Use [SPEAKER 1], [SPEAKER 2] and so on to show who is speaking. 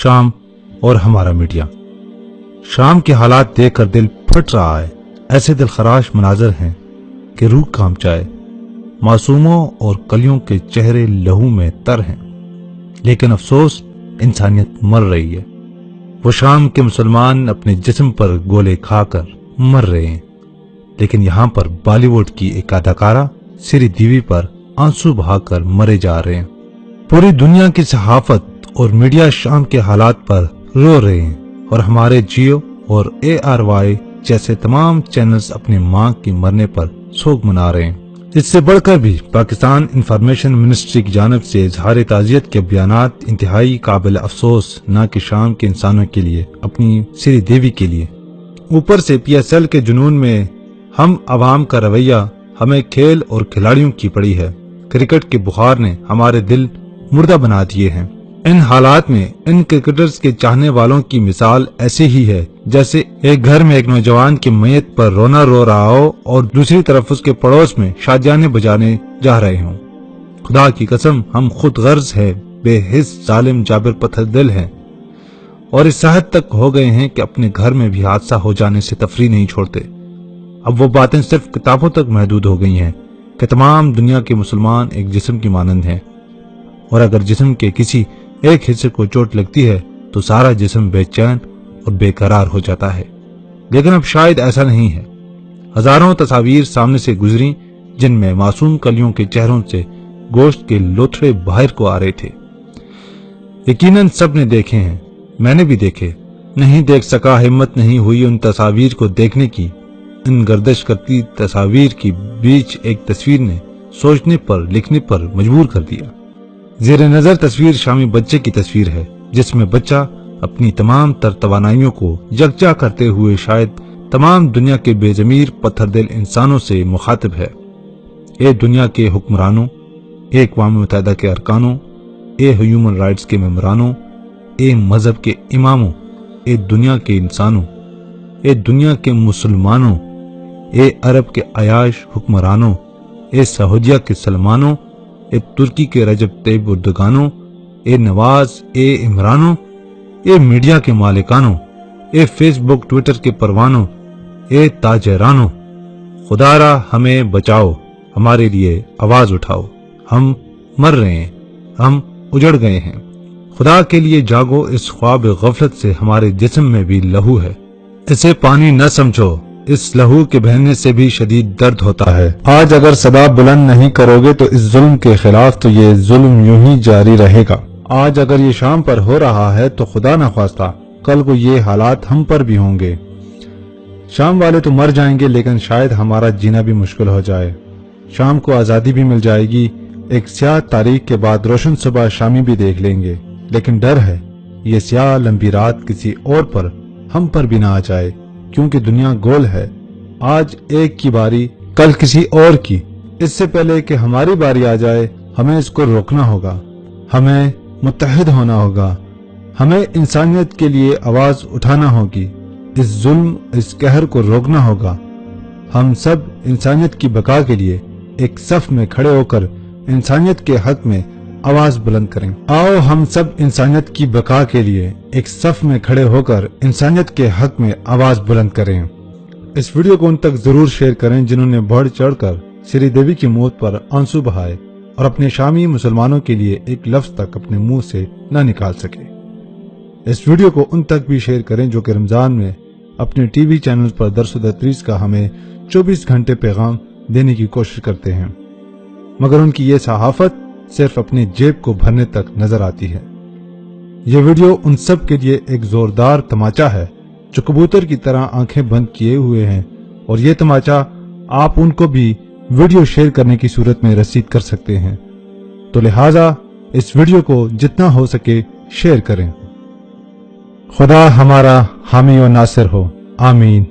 [SPEAKER 1] شام اور ہمارا میڈیا۔ شام کے حالات دیکھ کر دل پھٹ رہا ہے، ایسے دلخراش مناظر ہیں کہ روح کانپ جائے۔ معصوموں اور کلیوں کے چہرے لہو میں تر ہیں، لیکن افسوس انسانیت مر رہی ہے۔ وہ شام کے مسلمان اپنے جسم پر گولے کھا کر مر رہے ہیں، لیکن یہاں پر بالی ووڈ کی ایک اداکارہ سری دیوی پر آنسو بہا کر مرے جا رہے ہیں۔ پوری دنیا کی صحافت اور میڈیا شام کے حالات پر رو رہے ہیں، اور ہمارے جیو اور ARY جیسے تمام چینلز اپنی ماں کی مرنے پر سوگ منا رہے ہیں۔ اس سے بڑھ کر بھی پاکستان انفارمیشن منسٹری کی جانب سے اظہار تعزیت کے بیانات انتہائی قابل افسوس، نہ کہ شام کے انسانوں کے لیے، اپنی سری دیوی کے لیے۔ اوپر سے PSL کے جنون میں ہم عوام کا رویہ ہمیں کھیل اور کھلاڑیوں کی پڑی ہے۔ کرکٹ کے بخار نے ہمارے دل مردہ بنا دیے ہیں۔ ان حالات میں ان کرکٹرز کے چاہنے والوں کی مثال ایسے ہی ہے جیسے ایک گھر میں ایک نوجوان کی میت پر رونا رو رہا ہو اور دوسری طرف اس کے پڑوس میں شادیانے بجانے جا رہے ہوں۔ خدا کی قسم ہم خود غرض ہے، بے حس ظالم جابر پتھر دل ہیں، اور اس حد تک ہو گئے ہیں کہ اپنے گھر میں بھی حادثہ ہو جانے سے تفریح نہیں چھوڑتے۔ اب وہ باتیں صرف کتابوں تک محدود ہو گئی ہیں کہ تمام دنیا کے مسلمان ایک جسم کی مانند ہیں، اور اگر جسم کے کسی ایک حصے کو چوٹ لگتی ہے تو سارا جسم بے چین اور بے قرار ہو جاتا ہے۔ لیکن اب شاید ایسا نہیں ہے۔ ہزاروں تصاویر سامنے سے گزری جن میں معصوم کلیوں کے چہروں سے گوشت کے لوتھڑے باہر کو آ رہے تھے۔ یقیناً سب نے دیکھے ہیں، میں نے بھی دیکھے، نہیں دیکھ سکا، ہمت نہیں ہوئی ان تصاویر کو دیکھنے کی۔ ان گردش کرتی تصاویر کی بیچ ایک تصویر نے سوچنے پر، لکھنے پر مجبور کر دیا۔ زیر نظر تصویر شامی بچے کی تصویر ہے، جس میں بچہ اپنی تمام تر توانائیوں کو یکجا کرتے ہوئے شاید تمام دنیا کے بے ضمیر پتھر دل انسانوں سے مخاطب ہے۔ اے دنیا کے حکمرانوں، اے اقوام متحدہ کے ارکانوں، اے ہیومن رائٹس کے ممبرانوں، اے مذہب کے اماموں، اے دنیا کے انسانوں، اے دنیا کے مسلمانوں، اے عرب کے عیاش حکمرانوں، اے سعودیہ کے سلمانوں، اے ترکی کے رجب طیب اردگانوں، اے نواز، اے عمرانوں، اے میڈیا کے مالکانوں، اے فیس بک ٹویٹر کے پروانوں، اے تاجرانوں، خدا را ہمیں بچاؤ، ہمارے لیے آواز اٹھاؤ۔ ہم مر رہے ہیں، ہم اجڑ گئے ہیں، خدا کے لیے جاگو۔ اس خواب غفلت سے ہمارے جسم میں بھی لہو ہے، اسے پانی نہ سمجھو، اس لہو کے بہنے سے بھی شدید درد ہوتا ہے۔ آج اگر صدا بلند نہیں کرو گے تو اس ظلم کے خلاف تو یہ ظلم یوں ہی جاری رہے گا۔ آج اگر یہ شام پر ہو رہا ہے تو خدا نہ خواستہ کل کو یہ حالات ہم پر بھی ہوں گے۔ شام والے تو مر جائیں گے، لیکن شاید ہمارا جینا بھی مشکل ہو جائے۔ شام کو آزادی بھی مل جائے گی، ایک سیاہ تاریخ کے بعد روشن صبح شامی بھی دیکھ لیں گے، لیکن ڈر ہے یہ سیاہ لمبی رات کسی اور پر، ہم پر بھی نہ آ جائے، کیونکہ دنیا گول ہے۔ آج ایک کی باری، کل کسی اور کی۔ اس سے پہلے کہ ہماری باری آ جائے ہمیں اس کو روکنا ہوگا، ہمیں متحد ہونا ہوگا، ہمیں انسانیت کے لیے آواز اٹھانا ہوگی، اس ظلم، اس قہر کو روکنا ہوگا۔ ہم سب انسانیت کی بقا کے لیے ایک صف میں کھڑے ہو کر انسانیت کے حق میں آواز بلند کریں۔ آؤ ہم سب انسانیت کی بقا کے لیے ایک صف میں کھڑے ہو کر انسانیت کے حق میں آواز بلند کریں۔ اس ویڈیو کو ان تک ضرور شیئر کریں جنہوں نے بڑھ چڑھ کر سری دیوی کی موت پر آنسو بہائے اور اپنے شامی مسلمانوں کے لیے ایک لفظ تک اپنے منہ سے نہ نکال سکے۔ اس ویڈیو کو ان تک بھی شیئر کریں جو کہ رمضان میں اپنے ٹی وی چینل پر درس و تدریس کا ہمیں 24 گھنٹے پیغام دینے کی کوشش کرتے ہیں، مگر ان کی یہ صحافت صرف اپنی جیب کو بھرنے تک نظر آتی ہے۔ یہ ویڈیو ان سب کے لیے ایک زوردار تماچا ہے جو کبوتر کی طرح آنکھیں بند کیے ہوئے ہیں، اور یہ تماچا آپ ان کو بھی ویڈیو شیئر کرنے کی صورت میں رسید کر سکتے ہیں، تو لہٰذا اس ویڈیو کو جتنا ہو سکے شیئر کریں۔ خدا ہمارا حامی و ناصر ہو، آمین۔